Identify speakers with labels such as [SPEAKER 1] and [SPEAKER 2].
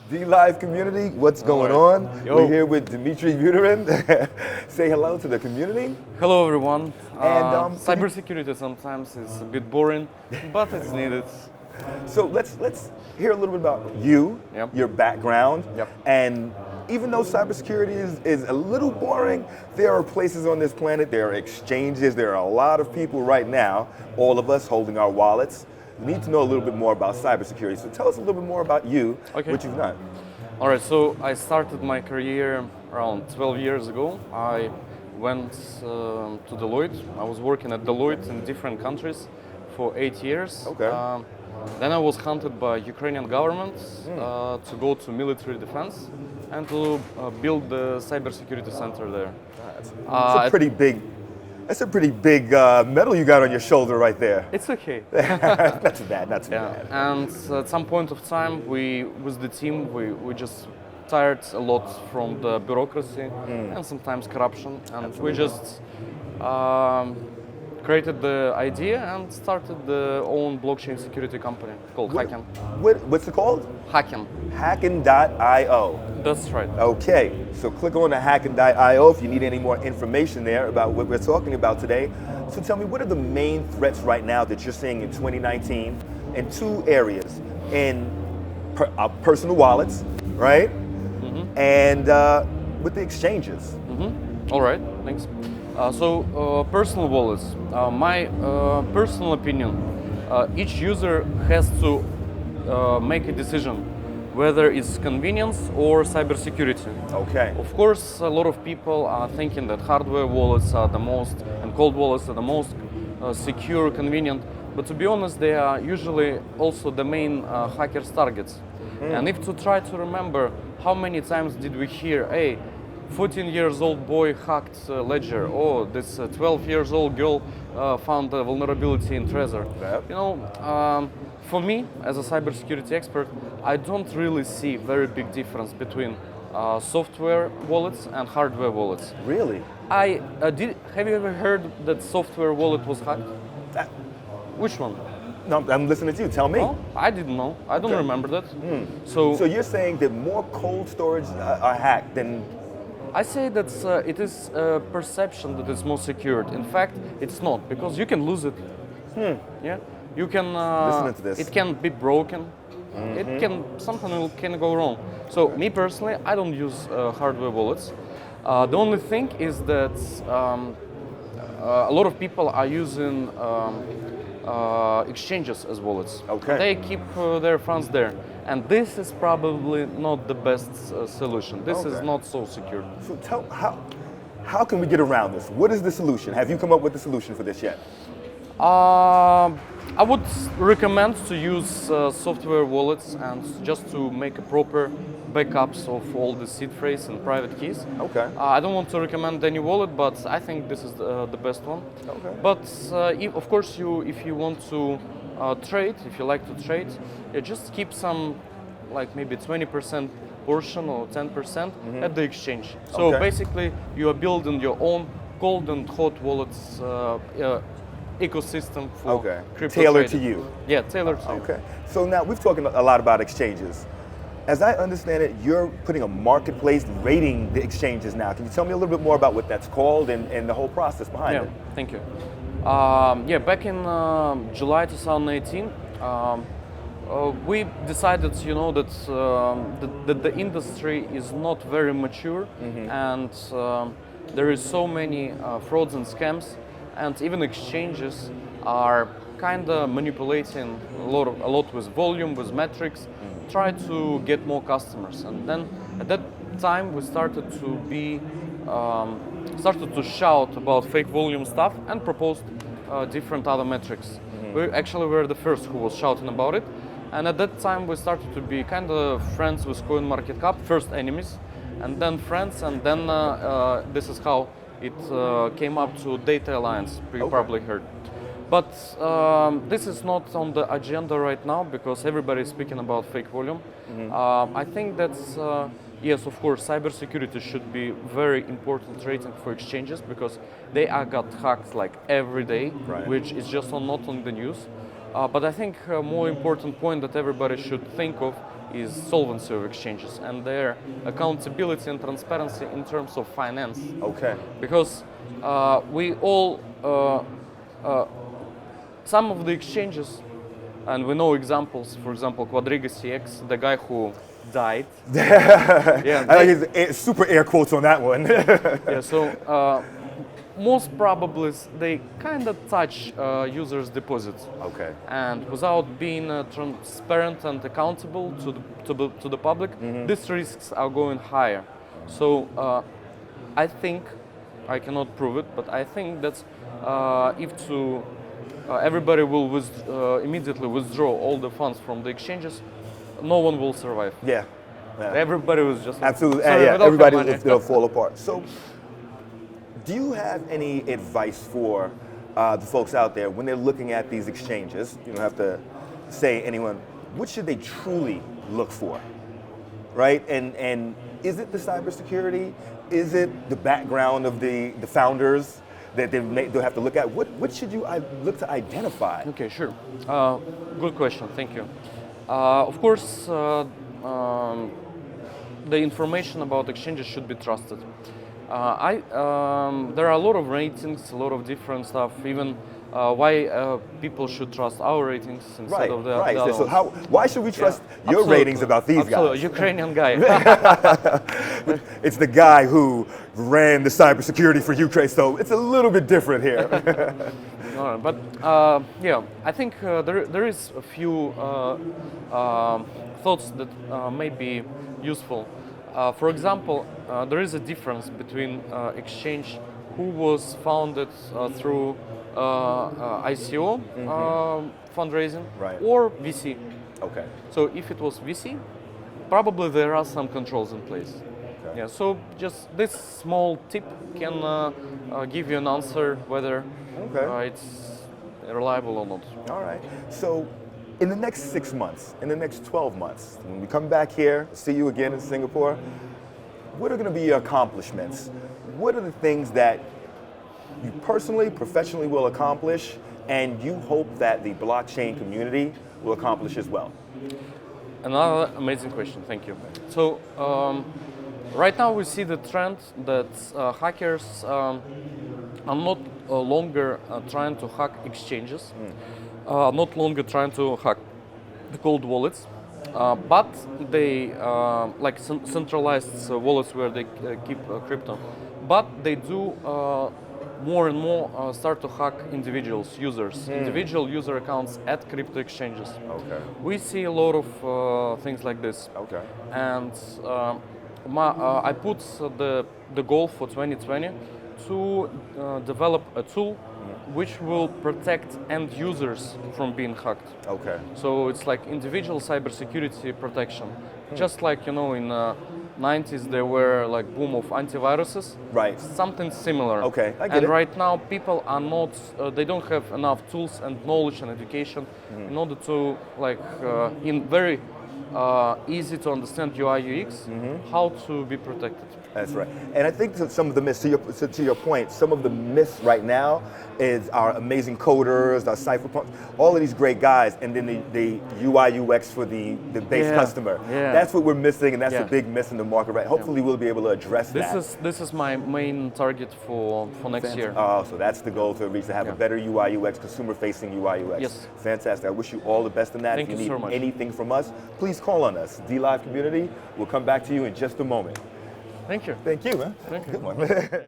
[SPEAKER 1] D-Live community, what's going on?
[SPEAKER 2] Yo.
[SPEAKER 1] We're here with Dmitriy Budorin. Say hello to the community.
[SPEAKER 2] Hello everyone.
[SPEAKER 1] And,
[SPEAKER 2] cybersecurity sometimes is a bit boring, but it's needed.
[SPEAKER 1] So let's hear a little bit about you,
[SPEAKER 2] Yep.
[SPEAKER 1] your background,
[SPEAKER 2] Yep.
[SPEAKER 1] and even though cybersecurity is a little boring, there are places on this planet, there are exchanges, there are a lot of people right now, all of us holding our wallets, need to know a little bit more about cybersecurity. So tell us a little bit more about you,
[SPEAKER 2] Okay.
[SPEAKER 1] what you've done.
[SPEAKER 2] All right, so I started my career around 12 years ago. I went to Deloitte. I was working at Deloitte in different countries for 8 years.
[SPEAKER 1] Okay.
[SPEAKER 2] Then I was hunted by Ukrainian government to go to military defense and to build the cybersecurity center there.
[SPEAKER 1] That's a pretty big medal you got on your shoulder right there.
[SPEAKER 2] It's okay.
[SPEAKER 1] Not too bad, not too bad.
[SPEAKER 2] And at some point of time, with the team, we just tired a lot from the bureaucracy and sometimes corruption, and we just created the idea and started the own blockchain security company called Hacken.
[SPEAKER 1] What's it called?
[SPEAKER 2] Hacken.
[SPEAKER 1] Hacken.io.
[SPEAKER 2] That's right.
[SPEAKER 1] Okay, so click on the Hacken.io if you need any more information there about what we're talking about today. So tell me, what are the main threats right now that you're seeing in 2019 in two areas? In personal wallets, right? And with the exchanges.
[SPEAKER 2] All right, thanks. Personal wallets. My personal opinion, each user has to make a decision whether it's convenience or cybersecurity.
[SPEAKER 1] Okay.
[SPEAKER 2] Of course, a lot of people are thinking that hardware wallets are the most, and cold wallets are the most secure, convenient. But to be honest, they are usually also the main hackers' targets. And if to try to remember how many times did we hear, hey, 14 years old boy hacked Ledger, or this 12 years old girl found a vulnerability in Trezor.
[SPEAKER 1] Yep.
[SPEAKER 2] You know, for me, as a cybersecurity expert, I don't really see very big difference between software wallets and hardware wallets.
[SPEAKER 1] Really?
[SPEAKER 2] Have you ever heard that software wallet was hacked? Which one?
[SPEAKER 1] No, I'm listening to you. Tell me.
[SPEAKER 2] Oh, I didn't know. I don't remember that.
[SPEAKER 1] So you're saying that more cold storage are hacked than...
[SPEAKER 2] I say that it is a perception that it's more secured. In fact, it's not, because you can lose it. Yeah, you can.
[SPEAKER 1] Listening to this.
[SPEAKER 2] It can be broken. It can something can go wrong. So me personally, I don't use hardware wallets. The only thing is that a lot of people are using exchanges as wallets.
[SPEAKER 1] Okay.
[SPEAKER 2] They keep their funds there. And this is probably not the best solution. This is not so secure.
[SPEAKER 1] So how can we get around this? What is the solution? Have you come up with the solution for this yet?
[SPEAKER 2] I would recommend to use software wallets and just to make a proper backups of all the seed phrase and private keys.
[SPEAKER 1] Okay.
[SPEAKER 2] I don't want to recommend any wallet, but I think this is the best one.
[SPEAKER 1] Okay.
[SPEAKER 2] But of course, if you want to trade, if you like to trade, just keep some, like maybe 20% portion or 10% at the exchange. So basically, you are building your own cold and hot wallets ecosystem for crypto
[SPEAKER 1] tailored
[SPEAKER 2] trading.
[SPEAKER 1] to you.
[SPEAKER 2] Yeah, tailored to you.
[SPEAKER 1] Okay. So now we've talked a lot about exchanges. As I understand it, you're putting a marketplace rating the exchanges now. Can you tell me a little bit more about what that's called and the whole process behind it?
[SPEAKER 2] Thank you. Back in July 2018, we decided, that the industry is not very mature, and there is so many frauds and scams, and even exchanges are kind of manipulating a lot with volume, with metrics, try to get more customers. And then at that time we started to shout about fake volume stuff and proposed different other metrics. We actually were the first who was shouting about it. And at that time we started to be kind of friends with CoinMarketCap, first enemies, and then friends, and then this is how it came up to Data Alliance, you probably heard. But this is not on the agenda right now because everybody is speaking about fake volume. I think that's, yes, of course, cybersecurity should be very important rating for exchanges because they are got hacked like every day, which is just not on the news. But I think a more important point that everybody should think of is solvency of exchanges and their accountability and transparency in terms of finance.
[SPEAKER 1] Okay.
[SPEAKER 2] Because we all, some of the exchanges, and we know examples, for example, Quadriga CX, the guy who died.
[SPEAKER 1] Yeah, I like his super air quotes on that one.
[SPEAKER 2] Yeah, so most probably they kind of touch users' deposits.
[SPEAKER 1] Okay.
[SPEAKER 2] And without being transparent and accountable to the public, these risks are going higher. So I think, I cannot prove it, but I think that if everybody will immediately withdraw all the funds from the exchanges, no one will survive.
[SPEAKER 1] Yeah.
[SPEAKER 2] Everybody was just
[SPEAKER 1] absolutely.
[SPEAKER 2] Sorry,
[SPEAKER 1] yeah, everybody will fall apart. So, do you have any advice for the folks out there when they're looking at these exchanges? You don't have to say anyone. What should they truly look for, right? And is it the cybersecurity? Is it the background of the founders that they'll have to look at? What should you look to identify?
[SPEAKER 2] Okay, sure. Good question. Thank you. Of course, the information about exchanges should be trusted. There are a lot of ratings, a lot of different stuff, even why people should trust our ratings instead of the other
[SPEAKER 1] So
[SPEAKER 2] ones.
[SPEAKER 1] why should we trust your ratings about these guys?
[SPEAKER 2] Ukrainian guy.
[SPEAKER 1] It's the guy who ran the cybersecurity for Ukraine, so it's a little bit different here.
[SPEAKER 2] No, but yeah, I think there is a few thoughts that may be useful. For example, there is a difference between exchange who was founded through ICO fundraising or VC.
[SPEAKER 1] Okay.
[SPEAKER 2] So if it was VC, probably there are some controls in place. Okay. Yeah. So just this small tip can give you an answer whether it's reliable or not.
[SPEAKER 1] All right. So in the next 6 months, in the next 12 months, when we come back here, see you again in Singapore, what are going to be your accomplishments? What are the things that you personally, professionally will accomplish, and you hope that the blockchain community will accomplish as well?
[SPEAKER 2] Another amazing question, thank you. So right now we see the trend that hackers are not longer trying to hack exchanges, not longer trying to hack the cold wallets, but they like centralized wallets where they keep crypto, but they do more and more start to hack individuals, users, individual user accounts at crypto exchanges.
[SPEAKER 1] Okay.
[SPEAKER 2] We see a lot of things like this.
[SPEAKER 1] Okay.
[SPEAKER 2] And I put the goal for 2020 to develop a tool which will protect end users from being hacked.
[SPEAKER 1] Okay.
[SPEAKER 2] So it's like individual cybersecurity protection. Just like, you know, in 90s there were like boom of antiviruses.
[SPEAKER 1] Right.
[SPEAKER 2] Something similar.
[SPEAKER 1] Okay, I get
[SPEAKER 2] and
[SPEAKER 1] it.
[SPEAKER 2] right now people are not, they don't have enough tools and knowledge and education in order to like in very easy to understand UI UX how to be protected.
[SPEAKER 1] That's right. And I think that some of the myths, to your point, some of the myths right now is our amazing coders, our cypherpunks, all of these great guys, and then the UI UX for the base customer.
[SPEAKER 2] Yeah.
[SPEAKER 1] That's what we're missing, and that's the big miss in the market, right? Hopefully we'll be able to address that.
[SPEAKER 2] This is my main target for next year.
[SPEAKER 1] Oh, so that's the goal to reach, to have a better UI UX, consumer-facing UI UX.
[SPEAKER 2] Yes.
[SPEAKER 1] Fantastic. I wish you all the best in that.
[SPEAKER 2] Thank
[SPEAKER 1] if you
[SPEAKER 2] you
[SPEAKER 1] need
[SPEAKER 2] so much.
[SPEAKER 1] anything from us, please call on us. DLive community, we'll come back to you in just a moment.
[SPEAKER 2] Thank you.
[SPEAKER 1] Thank you, man.
[SPEAKER 2] Thank you.
[SPEAKER 1] Good one.